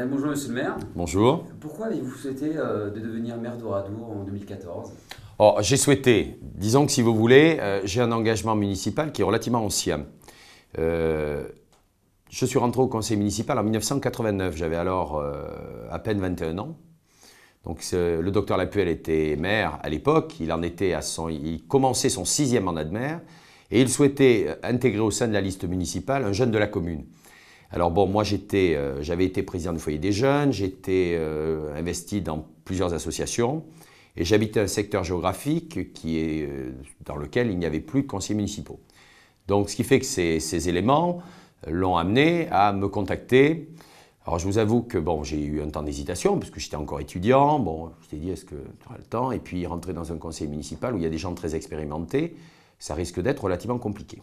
Bonjour Monsieur le maire. Bonjour. Pourquoi avez-vous souhaité de devenir maire d'Oradour en 2014? Oh, j'ai souhaité, disons que si vous voulez, j'ai un engagement municipal qui est relativement ancien. Je suis rentré au conseil municipal en 1989, j'avais alors à peine 21 ans. Donc le docteur Lapuelle était maire à l'époque, il commençait son 6e mandat de maire et il souhaitait intégrer au sein de la liste municipale un jeune de la commune. Alors bon, moi j'avais été président du foyer des jeunes, j'étais investi dans plusieurs associations et j'habitais un secteur géographique dans lequel il n'y avait plus de conseillers municipaux. Donc ce qui fait que ces éléments l'ont amené à me contacter. Alors je vous avoue que bon, j'ai eu un temps d'hésitation parce que j'étais encore étudiant. Bon, je t'ai dit est-ce que tu auras le temps? Et puis rentrer dans un conseil municipal où il y a des gens très expérimentés, ça risque d'être relativement compliqué.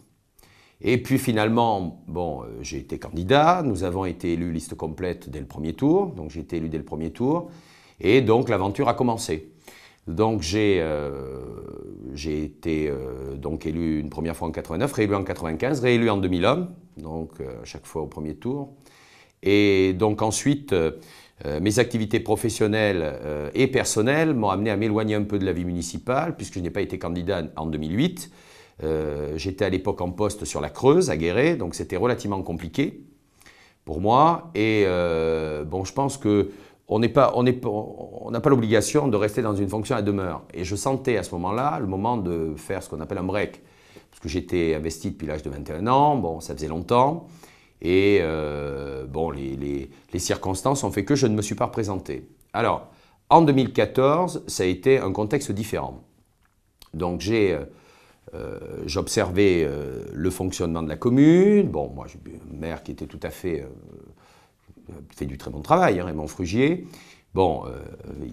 Et puis finalement, bon, j'ai été candidat, nous avons été élus liste complète dès le premier tour, donc j'ai été élu dès le premier tour, et donc l'aventure a commencé. Donc j'ai été donc élu une première fois en 89, réélu en 95, réélu en 2001, donc à chaque fois au premier tour. Et donc ensuite, mes activités professionnelles et personnelles m'ont amené à m'éloigner un peu de la vie municipale, puisque je n'ai pas été candidat en 2008. J'étais à l'époque en poste sur la Creuse, à Guéret, donc c'était relativement compliqué pour moi. Et bon, je pense qu'on n'a pas l'obligation de rester dans une fonction à demeure. Et je sentais à ce moment-là le moment de faire ce qu'on appelle un break. Parce que j'étais investi depuis l'âge de 21 ans, bon, ça faisait longtemps. Et bon, les circonstances ont fait que je ne me suis pas représenté. Alors, en 2014, ça a été un contexte différent. Donc j'observais le fonctionnement de la commune. Bon, moi, j'ai un maire qui était tout à fait fait du très bon travail, hein, Raymond Frugier. Bon,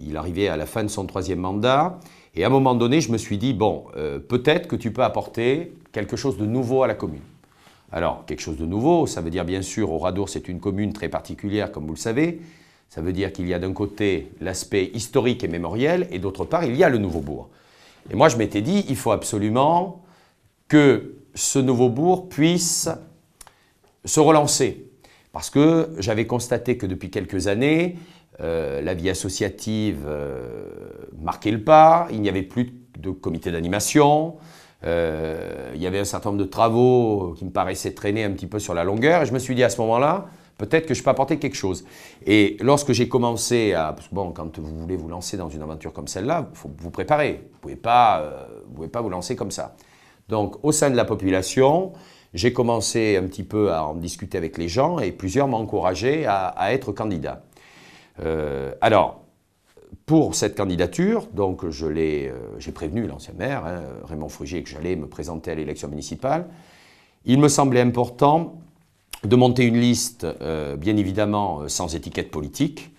il arrivait à la fin de son 3e mandat. Et à un moment donné, je me suis dit, bon, peut-être que tu peux apporter quelque chose de nouveau à la commune. Alors, quelque chose de nouveau, ça veut dire bien sûr, Oradour, c'est une commune très particulière, comme vous le savez. Ça veut dire qu'il y a d'un côté l'aspect historique et mémoriel, et d'autre part, il y a le nouveau bourg. Et moi, je m'étais dit, il faut absolument que ce nouveau bourg puisse se relancer. Parce que j'avais constaté que depuis quelques années, la vie associative marquait le pas, il n'y avait plus de comité d'animation, il y avait un certain nombre de travaux qui me paraissaient traîner un petit peu sur la longueur. Et je me suis dit à ce moment-là, peut-être que je peux apporter quelque chose. Et lorsque j'ai commencé à... Bon, quand vous voulez vous lancer dans une aventure comme celle-là, il faut vous préparer. Vous ne pouvez pas vous lancer comme ça. Donc, au sein de la population, j'ai commencé un petit peu à en discuter avec les gens et plusieurs m'ont encouragé à être candidat. Alors, pour cette candidature, donc j'ai prévenu l'ancien maire, hein, Raymond Frugier, que j'allais me présenter à l'élection municipale. Il me semblait important de monter une liste, bien évidemment, sans étiquette politique,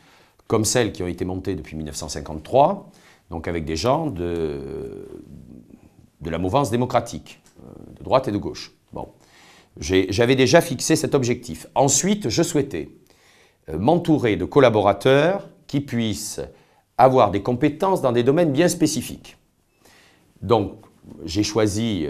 comme celles qui ont été montées depuis 1953, donc avec des gens de la mouvance démocratique, de droite et de gauche. Bon. J'avais déjà fixé cet objectif. Ensuite, je souhaitais m'entourer de collaborateurs qui puissent avoir des compétences dans des domaines bien spécifiques. Donc, j'ai choisi,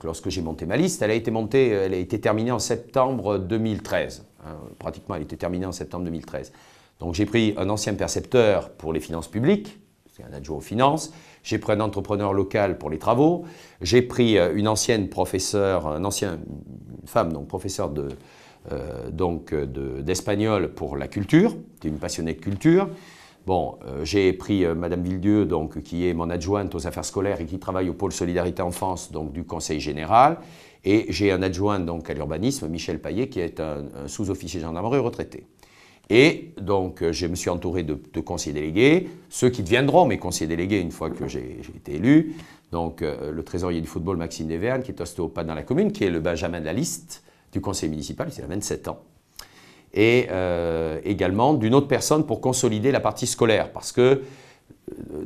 lorsque j'ai monté ma liste, elle a été terminée en septembre 2013. Hein, pratiquement, elle était terminée en septembre 2013. Donc, j'ai pris un ancien percepteur pour les finances publiques, c'est un adjoint aux finances. J'ai pris un entrepreneur local pour les travaux. J'ai pris une ancienne professeure, une femme, donc professeure d'espagnol pour la culture. C'était une passionnée de culture. Bon, j'ai pris Madame Villedieu, donc, qui est mon adjointe aux affaires scolaires et qui travaille au pôle Solidarité Enfance donc, du Conseil général. Et j'ai un adjoint donc, à l'urbanisme, Michel Payet, qui est un sous-officier de gendarmerie retraité. Et donc, je me suis entouré de conseillers délégués, ceux qui deviendront mes conseillers délégués une fois que j'ai été élu. Donc, le trésorier du football, Maxime Desvernes, qui est ostéopathe dans la commune, qui est le benjamin de la liste du conseil municipal, il a 27 ans. Et également d'une autre personne pour consolider la partie scolaire, parce que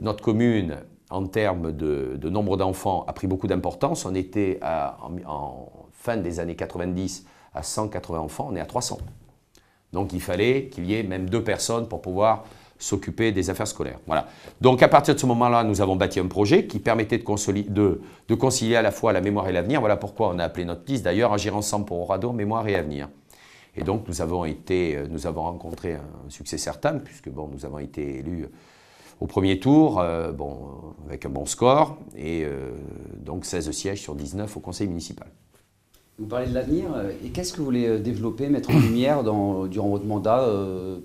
notre commune, en termes de nombre d'enfants, a pris beaucoup d'importance. On était en fin des années 90 à 180 enfants, on est à 300. Donc il fallait qu'il y ait même 2 personnes pour pouvoir s'occuper des affaires scolaires. Voilà. Donc à partir de ce moment-là, nous avons bâti un projet qui permettait de concilier à la fois la mémoire et l'avenir. Voilà pourquoi on a appelé notre liste d'ailleurs Agir ensemble pour Oradour, mémoire et avenir. Et donc nous avons rencontré un succès certain, puisque bon, nous avons été élus au premier tour, bon, avec un bon score, et donc 16 sièges sur 19 au conseil municipal. Vous parlez de l'avenir, et qu'est-ce que vous voulez développer, mettre en lumière durant votre mandat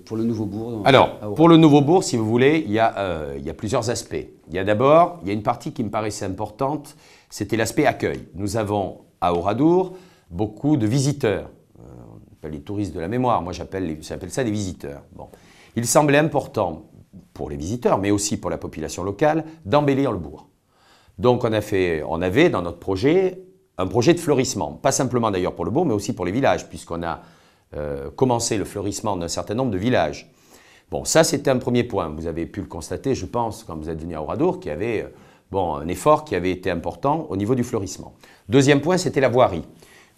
pour le nouveau bourg? Alors, pour le nouveau bourg, si vous voulez, il y a plusieurs aspects. Il y a d'abord, il y a une partie qui me paraissait importante, c'était l'aspect accueil. Nous avons à Oradour beaucoup de visiteurs, on appelle les touristes de la mémoire, moi j'appelle ça des visiteurs. Bon. Il semblait important pour les visiteurs, mais aussi pour la population locale, d'embellir le bourg. Donc on avait dans notre projet un projet de fleurissement, pas simplement d'ailleurs pour le bourg, mais aussi pour les villages, puisqu'on a commencé le fleurissement d'un certain nombre de villages. Bon, ça c'était un premier point. Vous avez pu le constater, je pense, quand vous êtes venu à Oradour, qu'il y avait un effort qui avait été important au niveau du fleurissement. Deuxième point, c'était la voirie.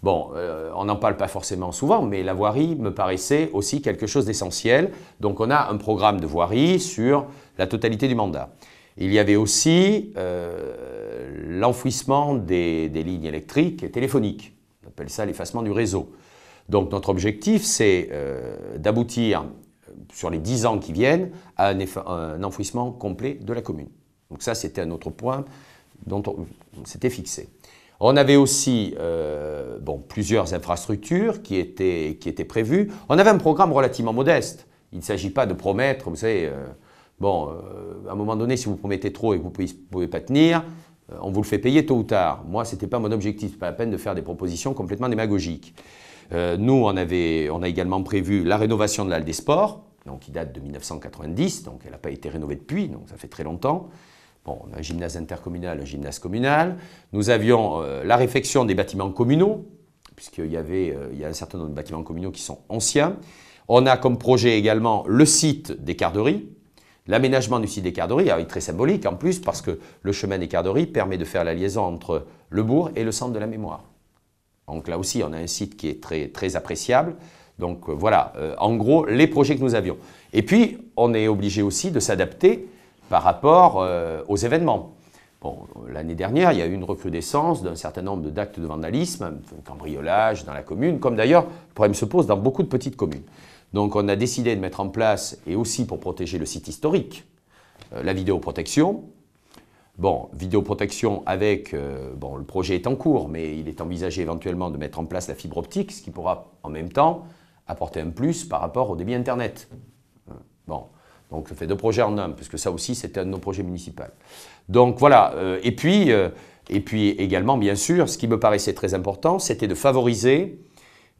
Bon, on n'en parle pas forcément souvent, mais la voirie me paraissait aussi quelque chose d'essentiel. Donc on a un programme de voirie sur la totalité du mandat. Il y avait aussi l'enfouissement des lignes électriques et téléphoniques. On appelle ça l'effacement du réseau. Donc notre objectif, c'est d'aboutir sur les 10 ans qui viennent à un enfouissement complet de la commune. Donc ça, c'était un autre point dont on s'était fixé. On avait aussi plusieurs infrastructures qui étaient prévues. On avait un programme relativement modeste. Il ne s'agit pas de promettre, vous savez, à un moment donné, si vous promettez trop et que vous ne pouvez pas tenir, on vous le fait payer tôt ou tard. Moi, ce n'était pas mon objectif, pas la peine de faire des propositions complètement démagogiques. Nous, on a également prévu la rénovation de l'Halle des Sports, donc qui date de 1990, donc elle n'a pas été rénovée depuis, donc ça fait très longtemps. Bon, on a un gymnase intercommunal, un gymnase communal. Nous avions la réfection des bâtiments communaux, puisqu'il y a un certain nombre de bâtiments communaux qui sont anciens. On a comme projet également le site des Carderies, l'aménagement du site des Carderies, alors il est très symbolique en plus, parce que le chemin des Carderies permet de faire la liaison entre le bourg et le centre de la mémoire. Donc là aussi, on a un site qui est très, très appréciable. Donc voilà, en gros, les projets que nous avions. Et puis, on est obligé aussi de s'adapter par rapport aux événements. Bon, l'année dernière, il y a eu une recrudescence d'un certain nombre d'actes de vandalisme, un cambriolage dans la commune, comme d'ailleurs le problème se pose dans beaucoup de petites communes. Donc on a décidé de mettre en place, et aussi pour protéger le site historique, la vidéoprotection. Bon, vidéoprotection avec, le projet est en cours, mais il est envisagé éventuellement de mettre en place la fibre optique, ce qui pourra en même temps apporter un plus par rapport au débit Internet. Bon, donc ça fait 2 projets en un, puisque ça aussi c'était un de nos projets municipaux. Donc voilà, et puis également bien sûr, ce qui me paraissait très important, c'était de favoriser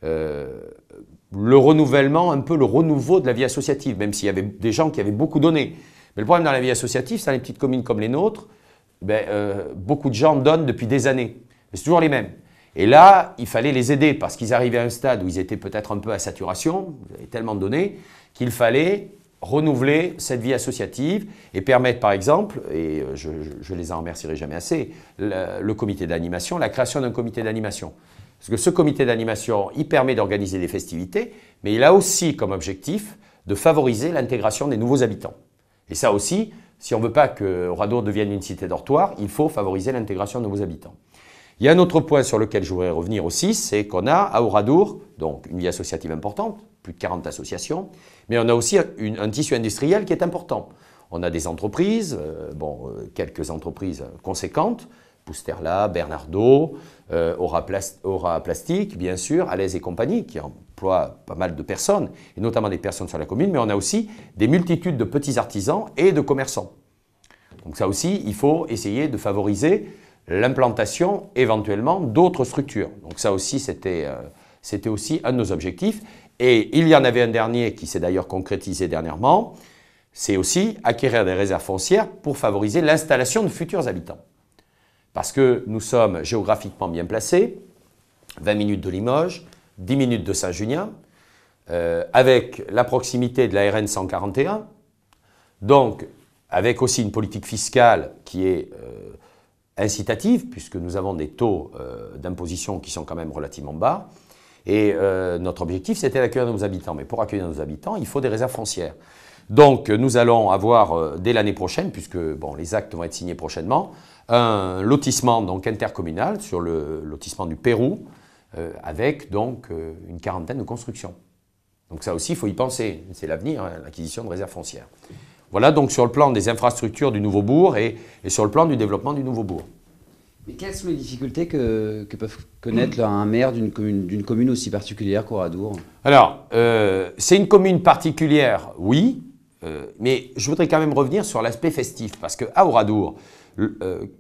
le renouvellement, un peu le renouveau de la vie associative, même s'il y avait des gens qui avaient beaucoup donné. Mais le problème dans la vie associative, c'est dans les petites communes comme les nôtres, beaucoup de gens donnent depuis des années, mais c'est toujours les mêmes. Et là, il fallait les aider parce qu'ils arrivaient à un stade où ils étaient peut-être un peu à saturation, ils avaient tellement donné, qu'il fallait renouveler cette vie associative et permettre par exemple, et je les en remercierai jamais assez, le comité d'animation, la création d'un comité d'animation. Parce que ce comité d'animation, il permet d'organiser des festivités, mais il a aussi comme objectif de favoriser l'intégration des nouveaux habitants. Et ça aussi, si on ne veut pas que Oradour devienne une cité dortoir, il faut favoriser l'intégration de nouveaux habitants. Il y a un autre point sur lequel je voudrais revenir aussi, c'est qu'on a à Oradour, donc une vie associative importante, plus de 40 associations, mais on a aussi un tissu industriel qui est important. On a des entreprises, quelques entreprises conséquentes, Pusterla, Bernardo, Aura Plastique, bien sûr, Alès et compagnie, qui emploient pas mal de personnes, et notamment des personnes sur la commune, mais on a aussi des multitudes de petits artisans et de commerçants. Donc ça aussi, il faut essayer de favoriser l'implantation éventuellement d'autres structures. Donc ça aussi, c'était aussi un de nos objectifs. Et il y en avait un dernier qui s'est d'ailleurs concrétisé dernièrement, c'est aussi acquérir des réserves foncières pour favoriser l'installation de futurs habitants. Parce que nous sommes géographiquement bien placés, 20 minutes de Limoges, 10 minutes de Saint-Junien, avec la proximité de la RN 141, donc avec aussi une politique fiscale qui est incitative, puisque nous avons des taux d'imposition qui sont quand même relativement bas. Et notre objectif, c'était d'accueillir nos habitants. Mais pour accueillir nos habitants, il faut des réserves foncières. Donc nous allons avoir, dès l'année prochaine, puisque les actes vont être signés prochainement, un lotissement donc, intercommunal sur le lotissement du Pérou, avec donc une quarantaine de constructions. Donc ça aussi, il faut y penser. C'est l'avenir, hein, l'acquisition de réserves foncières. Voilà donc sur le plan des infrastructures du nouveau bourg et sur le plan du développement du nouveau bourg. Mais quelles sont les difficultés que peuvent connaître un maire d'une commune aussi particulière qu'Oradour? Alors, c'est une commune particulière, oui, mais je voudrais quand même revenir sur l'aspect festif, parce qu'à Oradour,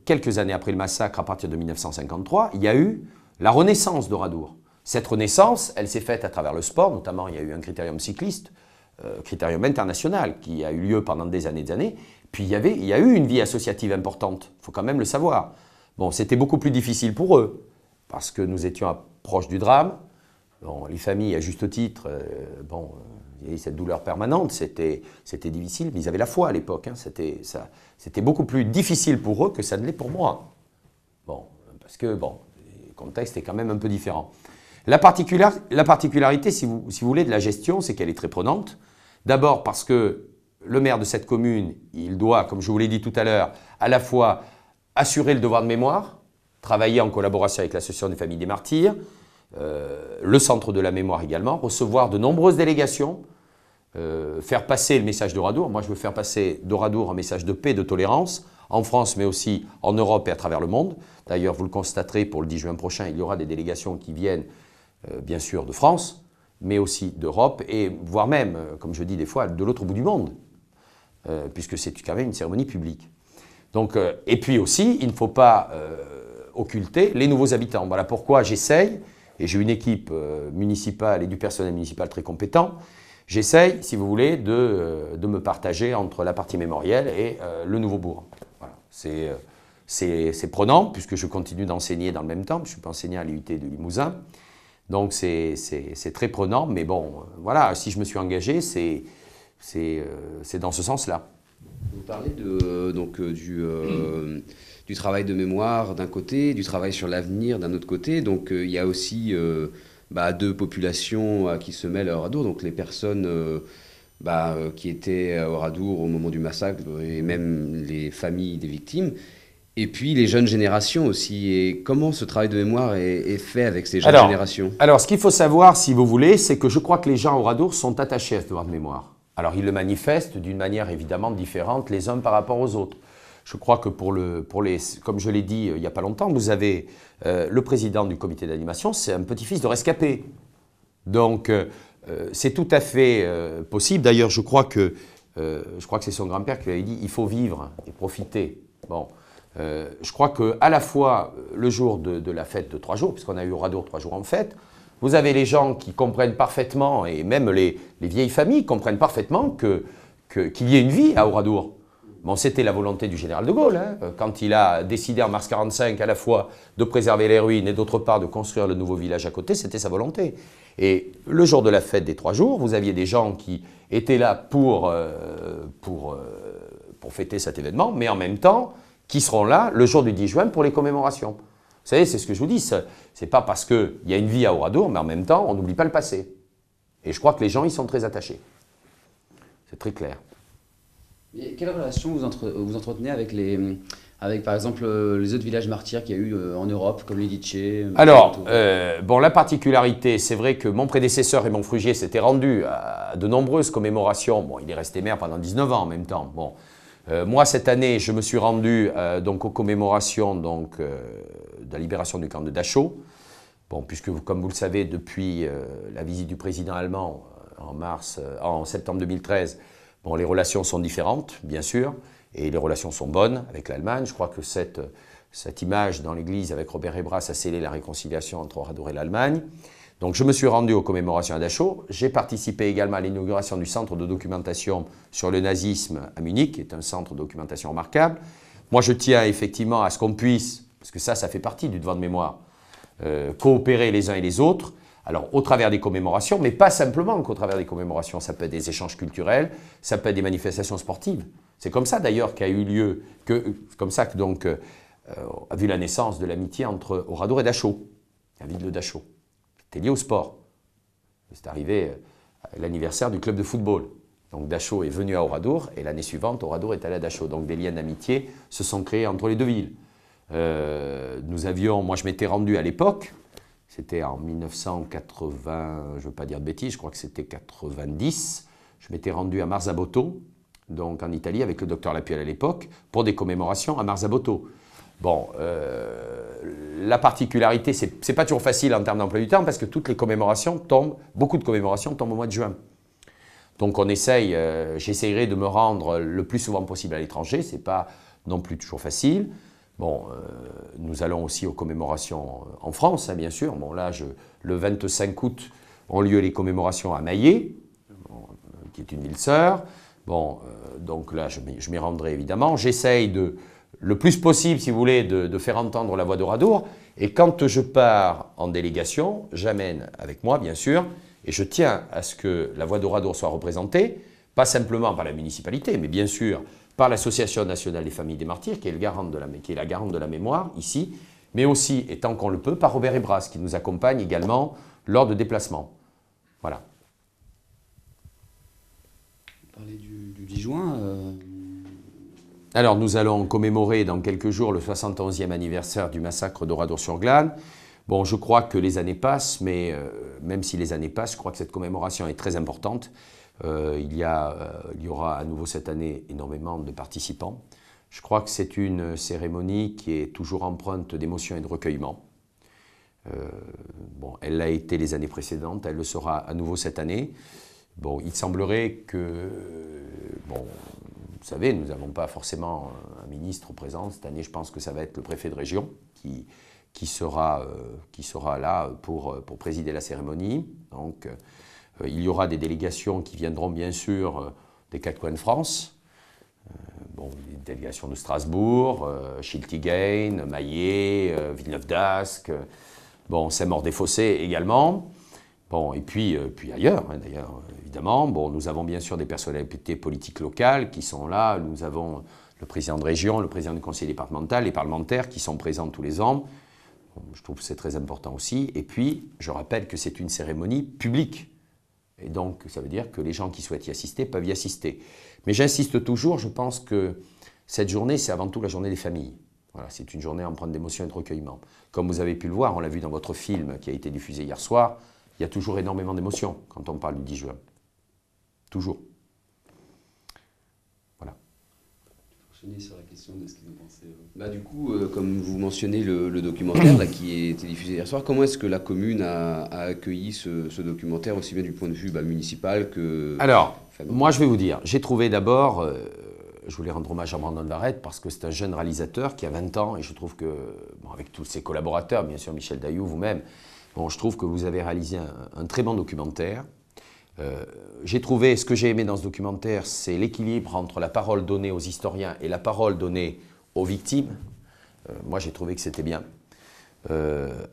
quelques années après le massacre, à partir de 1953, il y a eu la renaissance d'Oradour. Cette renaissance, elle s'est faite à travers le sport, notamment il y a eu un critérium cycliste, critérium international, qui a eu lieu pendant des années. Puis il y a eu une vie associative importante, il faut quand même le savoir. Bon, c'était beaucoup plus difficile pour eux, parce que nous étions proches du drame. Bon, les familles, à juste titre, il y avait cette douleur permanente, c'était difficile, mais ils avaient la foi à l'époque. Hein, c'était beaucoup plus difficile pour eux que ça ne l'est pour moi. Bon, parce que, bon, le contexte est quand même un peu différent. La particularité, si vous voulez, de la gestion, c'est qu'elle est très prenante. D'abord parce que le maire de cette commune, il doit, comme je vous l'ai dit tout à l'heure, à la fois assurer le devoir de mémoire, travailler en collaboration avec l'Association des familles des martyrs, le centre de la mémoire également, recevoir de nombreuses délégations, faire passer le message d'Oradour. Moi, je veux faire passer d'Oradour un message de paix, de tolérance, en France, mais aussi en Europe et à travers le monde. D'ailleurs, vous le constaterez, pour le 10 juin prochain, il y aura des délégations qui viennent, bien sûr, de France, mais aussi d'Europe, et voire même, comme je dis des fois, de l'autre bout du monde, puisque c'est quand même une cérémonie publique. Donc, et puis aussi, il ne faut pas occulter les nouveaux habitants. Voilà pourquoi j'essaye, et j'ai une équipe municipale et du personnel municipal très compétent, j'essaye, si vous voulez, de me partager entre la partie mémorielle et le nouveau bourg. Voilà. C'est prenant, puisque je continue d'enseigner dans le même temps, je suis enseignant à l'IUT de Limousin, donc c'est très prenant, mais bon, voilà, si je me suis engagé, c'est dans ce sens-là. Vous parlez du travail de mémoire d'un côté, du travail sur l'avenir d'un autre côté. Donc il y a aussi deux populations qui se mêlent à Oradour, donc les personnes qui étaient à Oradour au moment du massacre et même les familles des victimes. Et puis les jeunes générations aussi. Et comment ce travail de mémoire est fait avec ces jeunes générations? Alors, ce qu'il faut savoir, si vous voulez, c'est que je crois que les gens à Oradour sont attachés à ce devoir de mémoire. Alors, ils le manifestent d'une manière évidemment différente les uns par rapport aux autres. Je crois que comme je l'ai dit il n'y a pas longtemps, vous avez le président du comité d'animation, c'est un petit-fils de rescapé. Donc, c'est tout à fait possible. D'ailleurs, je crois que c'est son grand-père qui lui avait dit « il faut vivre et profiter ». Bon. Je crois qu'à la fois, le jour de la fête de 3 jours, puisqu'on a eu Oradour 3 jours en fête, vous avez les gens qui comprennent parfaitement, et même les vieilles familles comprennent parfaitement qu'il y ait une vie à Oradour. Bon, c'était la volonté du général de Gaulle, hein, quand il a décidé en mars 1945 à la fois de préserver les ruines et d'autre part de construire le nouveau village à côté, c'était sa volonté. Et le jour de la fête des 3 jours, vous aviez des gens qui étaient là pour fêter cet événement, mais en même temps, qui seront là le jour du 10 juin pour les commémorations. Vous savez, c'est ce que je vous dis, c'est pas parce qu'il y a une vie à Oradour, mais en même temps, on n'oublie pas le passé. Et je crois que les gens y sont très attachés. C'est très clair. Et quelle relation vous entretenez avec par exemple, les autres villages martyrs qu'il y a eu en Europe, comme les Lidice? Alors, la particularité, c'est vrai que mon prédécesseur Raymond Frugier s'était rendu à de nombreuses commémorations. Bon, il est resté maire pendant 19 ans en même temps. Bon. Moi, cette année, je me suis rendu aux commémorations de la libération du camp de Dachau. Bon, puisque, comme vous le savez, depuis la visite du président allemand en septembre 2013, bon, les relations sont différentes, bien sûr, et les relations sont bonnes avec l'Allemagne. Je crois que cette image dans l'église avec Robert Ebras a scellé la réconciliation entre Oradour et l'Allemagne. Donc je me suis rendu aux commémorations à Dachau. J'ai participé également à l'inauguration du centre de documentation sur le nazisme à Munich, qui est un centre de documentation remarquable. Moi, je tiens effectivement à ce qu'on puisse, parce que ça fait partie du devoir de mémoire, coopérer les uns et les autres, alors au travers des commémorations, mais pas simplement qu'au travers des commémorations. Ça peut être des échanges culturels, ça peut être des manifestations sportives. C'est comme ça d'ailleurs qu'a eu lieu, comme ça que donc a vu la naissance de l'amitié entre Oradour et Dachau, la ville de Dachau. C'était lié au sport. C'est arrivé à l'anniversaire du club de football. Donc Dachau est venu à Oradour et l'année suivante, Oradour est allé à Dachau. Donc des liens d'amitié se sont créés entre les deux villes. Moi je m'étais rendu à l'époque, C'était en 1980, je ne veux pas dire de bêtises, je crois que c'était 90. Je m'étais rendu à Marzabotto, donc en Italie, avec le docteur Lapuelle à l'époque, pour des commémorations à Marzabotto. Bon, la particularité, c'est pas toujours facile en termes d'emploi du temps, parce que toutes les commémorations tombent, beaucoup de commémorations tombent au mois de juin. Donc on essaye, j'essayerai de me rendre le plus souvent possible à l'étranger, c'est pas non plus toujours facile. Bon, nous allons aussi aux commémorations en France, hein, bien sûr. Bon, là, le 25 août ont lieu les commémorations à Maillé, qui est une ville sœur. Bon, donc là, je m'y rendrai évidemment. J'essaye le plus possible, si vous voulez, de faire entendre la voix d'Oradour. Et quand je pars en délégation, j'amène avec moi, bien sûr, et je tiens à ce que la voix d'Oradour soit représentée, pas simplement par la municipalité, mais bien sûr par l'Association nationale des familles des martyrs, qui est la garante de la mémoire ici, mais aussi, et tant qu'on le peut, par Robert Ebras, qui nous accompagne également lors de déplacements. Voilà. Vous parlez du 10 juin. Alors, nous allons commémorer dans quelques jours le 71e anniversaire du massacre d'Oradour-sur-Glane. Bon, je crois que les années passent, mais même si les années passent, je crois que cette commémoration est très importante. Il y aura à nouveau cette année énormément de participants. Je crois que c'est une cérémonie qui est toujours empreinte d'émotion et de recueillement. Bon, elle l'a été les années précédentes, elle le sera à nouveau cette année. Bon, il semblerait que, bon, vous savez, nous n'avons pas forcément un ministre présent. Cette année, je pense que ça va être le préfet de région qui sera là pour présider la cérémonie. Donc, il y aura des délégations qui viendront bien sûr des quatre coins de France. Bon, des délégations de Strasbourg, Schiltigheim, Maillé, Villeneuve-d'Ascq, bon, Saint-Maur-des-Fossés également. Bon, et puis ailleurs, hein, d'ailleurs, évidemment. Bon, nous avons bien sûr des personnalités politiques locales qui sont là. Nous avons le président de région, le président du conseil départemental, les parlementaires qui sont présents tous les ans. Bon, je trouve que c'est très important aussi. Et puis, je rappelle que c'est une cérémonie publique. Et donc, ça veut dire que les gens qui souhaitent y assister peuvent y assister. Mais j'insiste toujours, je pense que cette journée, c'est avant tout la journée des familles. Voilà, c'est une journée empreinte d'émotion et de recueillement. Comme vous avez pu le voir, on l'a vu dans votre film qui a été diffusé hier soir, il y a toujours énormément d'émotions quand on parle du 10 juin. Toujours. Voilà. Sur la question de ce qu'ils ont pensé. Bah, du coup, comme vous mentionnez le documentaire là, qui a été diffusé hier soir, comment est-ce que la commune a accueilli ce documentaire, aussi bien du point de vue municipal que... Alors, moi je vais vous dire, j'ai trouvé d'abord, je voulais rendre hommage à Brandon Varette parce que c'est un jeune réalisateur qui a 20 ans et je trouve que, bon, avec tous ses collaborateurs, bien sûr Michel Daillou, vous-même, bon, je trouve que vous avez réalisé un très bon documentaire. J'ai trouvé, ce que j'ai aimé dans ce documentaire, c'est l'équilibre entre la parole donnée aux historiens et la parole donnée aux victimes. Moi, j'ai trouvé que c'était bien.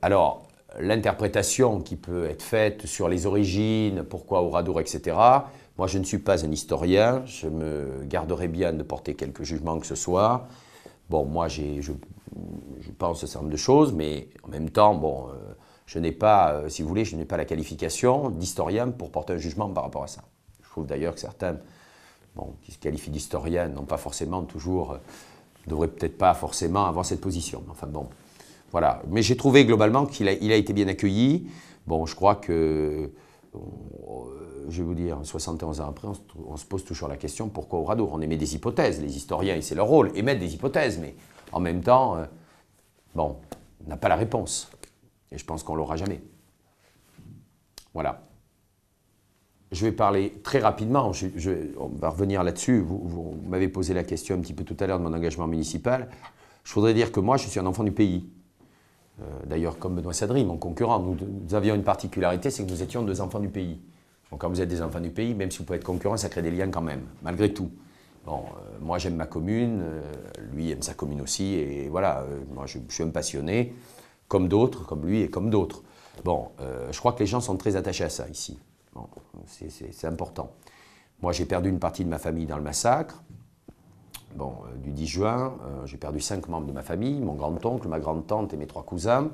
Alors, l'interprétation qui peut être faite sur les origines, pourquoi Oradour, etc., moi, je ne suis pas un historien, je me garderai bien de porter quelques jugements que ce soit. Bon, moi, je pense un certain nombre de choses, mais en même temps, bon... je n'ai pas, si vous voulez, je n'ai pas la qualification d'historien pour porter un jugement par rapport à ça. Je trouve d'ailleurs que certains, bon, qui se qualifient d'historiens, n'ont pas forcément toujours, ne devraient peut-être pas forcément avoir cette position. Enfin bon, voilà. Mais j'ai trouvé globalement qu'il a été bien accueilli. Bon, je crois que, je vais vous dire, 71 ans après, on se pose toujours la question pourquoi Oradour. On émet des hypothèses. Les historiens, et c'est leur rôle, émettent des hypothèses, mais en même temps, bon, on n'a pas la réponse. Et je pense qu'on ne l'aura jamais. Voilà. Je vais parler très rapidement, on va revenir là-dessus. Vous m'avez posé la question un petit peu tout à l'heure de mon engagement municipal. Je voudrais dire que moi, je suis un enfant du pays. D'ailleurs, comme Benoît Sadri, mon concurrent, nous avions une particularité, c'est que nous étions deux enfants du pays. Donc quand vous êtes des enfants du pays, même si vous pouvez être concurrent, ça crée des liens quand même, malgré tout. Bon, moi j'aime ma commune, lui aime sa commune aussi, et voilà, moi je suis un passionné, comme d'autres, comme lui et comme d'autres. Bon, je crois que les gens sont très attachés à ça ici. Bon, c'est important. Moi j'ai perdu une partie de ma famille dans le massacre. Bon, du 10 juin, j'ai perdu 5 membres de ma famille, mon grand-oncle, ma grande-tante et mes 3 cousins.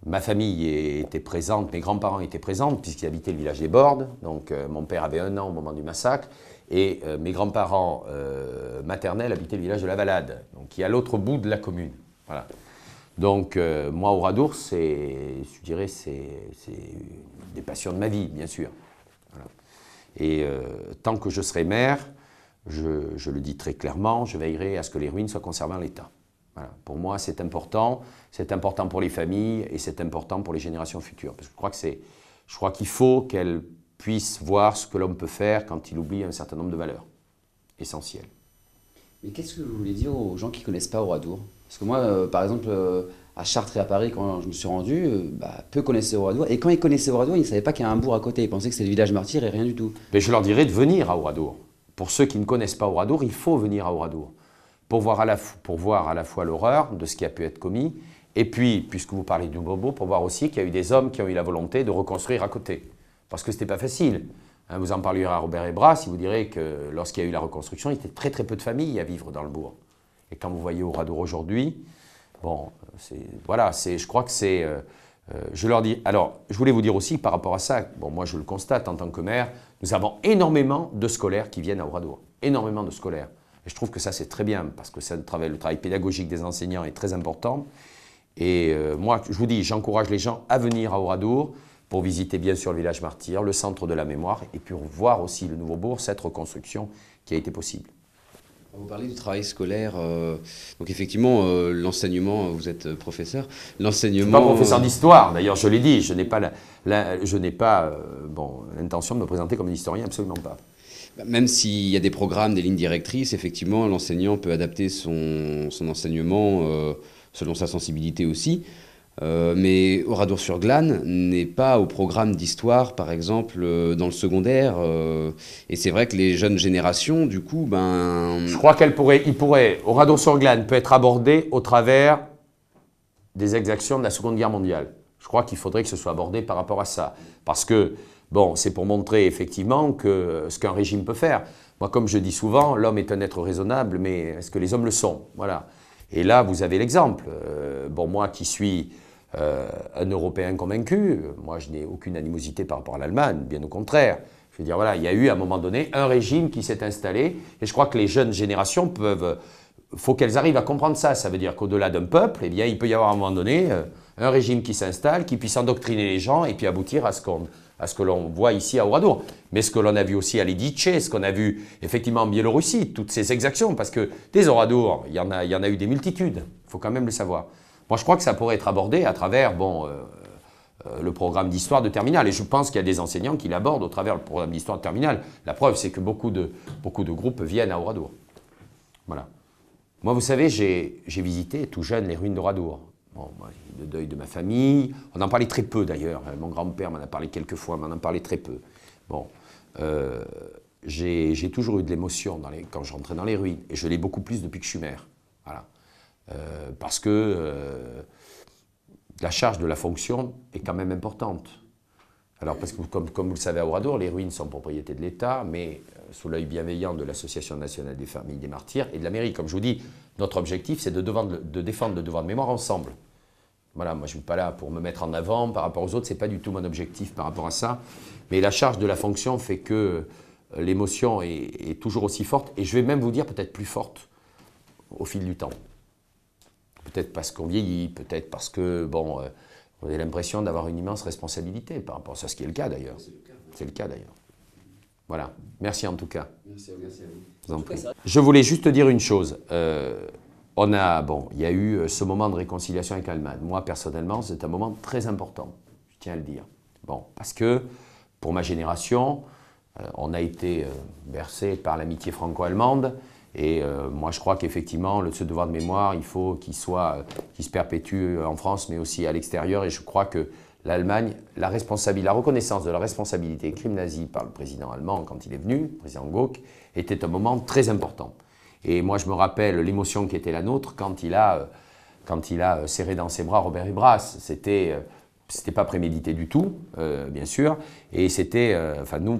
Ma famille était présente, mes grands-parents étaient présents puisqu'ils habitaient le village des Bordes. Donc mon père avait 1 an au moment du massacre et mes grands-parents maternels habitaient le village de la Valade, donc qui est à l'autre bout de la commune. Voilà. Donc, moi, Oradour, je dirais, c'est des passions de ma vie, bien sûr. Voilà. Et tant que je serai maire, je le dis très clairement, je veillerai à ce que les ruines soient conservées en l'état. Voilà. Pour moi, c'est important pour les familles et c'est important pour les générations futures. Parce que je crois qu'il faut qu'elles puissent voir ce que l'homme peut faire quand il oublie un certain nombre de valeurs essentielles. Mais qu'est-ce que vous voulez dire aux gens qui ne connaissent pas Oradour? Parce que moi, par exemple, à Chartres et à Paris, quand je me suis rendu, peu connaissaient Oradour. Et quand ils connaissaient Oradour, ils ne savaient pas qu'il y a un bourg à côté. Ils pensaient que c'était le village martyr et rien du tout. Mais je leur dirais de venir à Oradour. Pour ceux qui ne connaissent pas Oradour, il faut venir à Oradour. Pour voir à la fois l'horreur de ce qui a pu être commis, et puis, puisque vous parlez du Bobo, pour voir aussi qu'il y a eu des hommes qui ont eu la volonté de reconstruire à côté. Parce que ce n'était pas facile. Hein, vous en parlerez à Robert Hébras, il vous dirait que lorsqu'il y a eu la reconstruction, il y avait très très peu de familles à vivre dans le bourg. Et quand vous voyez Oradour aujourd'hui, bon, voilà, je crois que c'est... je leur dis... Alors, je voulais vous dire aussi par rapport à ça, bon, moi je le constate en tant que maire, nous avons énormément de scolaires qui viennent à Oradour. Énormément de scolaires. Et je trouve que ça c'est très bien, parce que le travail pédagogique des enseignants est très important. Et moi, je vous dis, j'encourage les gens à venir à Oradour pour visiter bien sûr le village martyr, le centre de la mémoire, et puis voir aussi le nouveau bourg, cette reconstruction qui a été possible. Vous parlez du travail scolaire, donc effectivement, l'enseignement, vous êtes professeur, l'enseignement... Je ne suis pas professeur d'histoire, d'ailleurs je l'ai dit, je n'ai pas l'intention de me présenter comme un historien, absolument pas. Même s'il y a des programmes, des lignes directrices, effectivement, l'enseignant peut adapter son enseignement selon sa sensibilité aussi. Mais Oradour-sur-Glane n'est pas au programme d'histoire, par exemple, dans le secondaire. Et c'est vrai que les jeunes générations, du coup, Je crois Oradour-sur-Glane peut être abordé au travers des exactions de la Seconde Guerre mondiale. Je crois qu'il faudrait que ce soit abordé par rapport à ça. Parce que, bon, c'est pour montrer effectivement ce qu'un régime peut faire. Moi, comme je dis souvent, l'homme est un être raisonnable, mais est-ce que les hommes le sont? Voilà. Et là, vous avez l'exemple. Bon, moi qui suis un Européen convaincu, moi je n'ai aucune animosité par rapport à l'Allemagne, bien au contraire. Je veux dire, voilà, il y a eu à un moment donné un régime qui s'est installé, et je crois que les jeunes générations faut qu'elles arrivent à comprendre ça. Ça veut dire qu'au-delà d'un peuple, eh bien, il peut y avoir à un moment donné un régime qui s'installe, qui puisse endoctriner les gens et puis aboutir à ce que l'on voit ici à Oradour. Mais ce que l'on a vu aussi à Lidice, ce qu'on a vu effectivement en Biélorussie, toutes ces exactions, parce que des Oradours, il y en a eu des multitudes, il faut quand même le savoir. Moi, je crois que ça pourrait être abordé à travers le programme d'histoire de terminale. Et je pense qu'il y a des enseignants qui l'abordent au travers du programme d'histoire de terminale. La preuve, c'est que beaucoup de groupes viennent à Oradour. Voilà. Moi, vous savez, j'ai visité tout jeune les ruines d'Oradour. Bon, moi, le deuil de ma famille, on en parlait très peu d'ailleurs. Mon grand-père m'en a parlé quelques fois, mais on en parlait très peu. Bon, j'ai toujours eu de l'émotion quand je rentrais dans les ruines, et je l'ai beaucoup plus depuis que je suis maire. Voilà. Parce que la charge de la fonction est quand même importante. Alors, parce que comme vous le savez à Oradour, les ruines sont propriété de l'État, mais sous l'œil bienveillant de l'Association nationale des familles des martyrs et de la mairie. Comme je vous dis, notre objectif, c'est de défendre le devoir de mémoire ensemble. Voilà, moi je ne suis pas là pour me mettre en avant par rapport aux autres, ce n'est pas du tout mon objectif par rapport à ça. Mais la charge de la fonction fait que l'émotion est toujours aussi forte, et je vais même vous dire peut-être plus forte au fil du temps. Peut-être parce qu'on vieillit, peut-être parce que, bon, on a l'impression d'avoir une immense responsabilité par rapport à ça, ce qui est le cas d'ailleurs. C'est le cas d'ailleurs. Voilà. Merci en tout cas. Merci à vous. Je vous en prie. Je voulais juste dire une chose. Il y a eu ce moment de réconciliation avec l'Allemagne. Moi, personnellement, c'est un moment très important, je tiens à le dire. Bon, parce que, pour ma génération, on a été bercé par l'amitié franco-allemande. Et moi, je crois qu'effectivement, ce devoir de mémoire, il faut qu'il se perpétue en France, mais aussi à l'extérieur. Et je crois que l'Allemagne, la reconnaissance de la responsabilité des crimes nazis par le président allemand quand il est venu, le président Gauck, était un moment très important. Et moi, je me rappelle l'émotion qui était la nôtre quand il a serré dans ses bras Robert Hébras. C'était pas prémédité du tout, bien sûr. Et c'était, nous,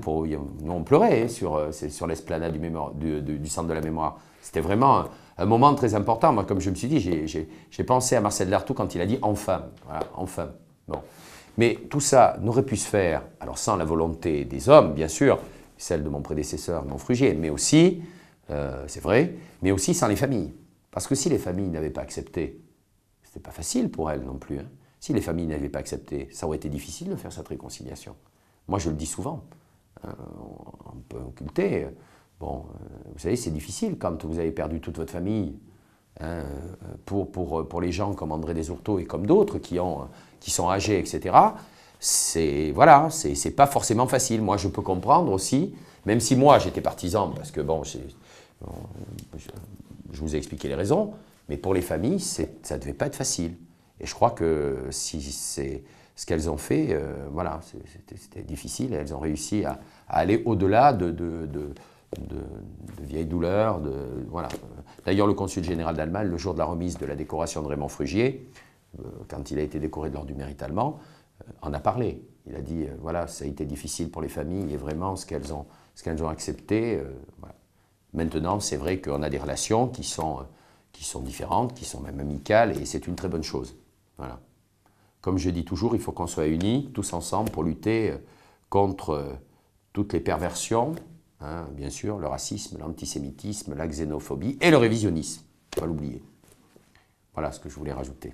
on pleurait sur l'esplanade du centre de la mémoire. C'était vraiment un moment très important. Moi, comme je me suis dit, j'ai pensé à Marcel Lartout quand il a dit « enfin ». Voilà, enfin. Bon. Mais tout ça n'aurait pu se faire, alors sans la volonté des hommes, bien sûr, celle de mon prédécesseur, mon Frugier, mais aussi, c'est vrai, mais aussi sans les familles. Parce que si les familles n'avaient pas accepté c'était pas facile pour elle non plus. Hein. Si les familles n'avaient pas accepté, ça aurait été difficile de faire cette réconciliation. Moi, je le dis souvent. On peut occulter. Bon, vous savez, c'est difficile quand vous avez perdu toute votre famille. Hein, pour les gens comme André Desourteaux et comme d'autres qui sont âgés, etc., voilà, c'est pas forcément facile. Moi, je peux comprendre aussi, même si moi, j'étais partisan, parce que bon, je vous ai expliqué les raisons, mais pour les familles, ça ne devait pas être facile. Et je crois que si c'est ce qu'elles ont fait, voilà, c'était difficile, et elles ont réussi à aller au-delà de vieilles douleurs. Voilà. D'ailleurs, le consul général d'Allemagne, le jour de la remise de la décoration de Raymond Frugier, quand il a été décoré de l'ordre du mérite allemand, en a parlé. Il a dit, voilà, ça a été difficile pour les familles, et vraiment ce qu'elles ont accepté. Voilà. Maintenant, c'est vrai qu'on a des relations qui sont différentes, qui sont même amicales, et c'est une très bonne chose. Voilà. Comme je dis toujours, il faut qu'on soit unis, tous ensemble, pour lutter contre toutes les perversions, hein, bien sûr, le racisme, l'antisémitisme, la xénophobie et le révisionnisme. Il ne faut pas l'oublier. Voilà ce que je voulais rajouter.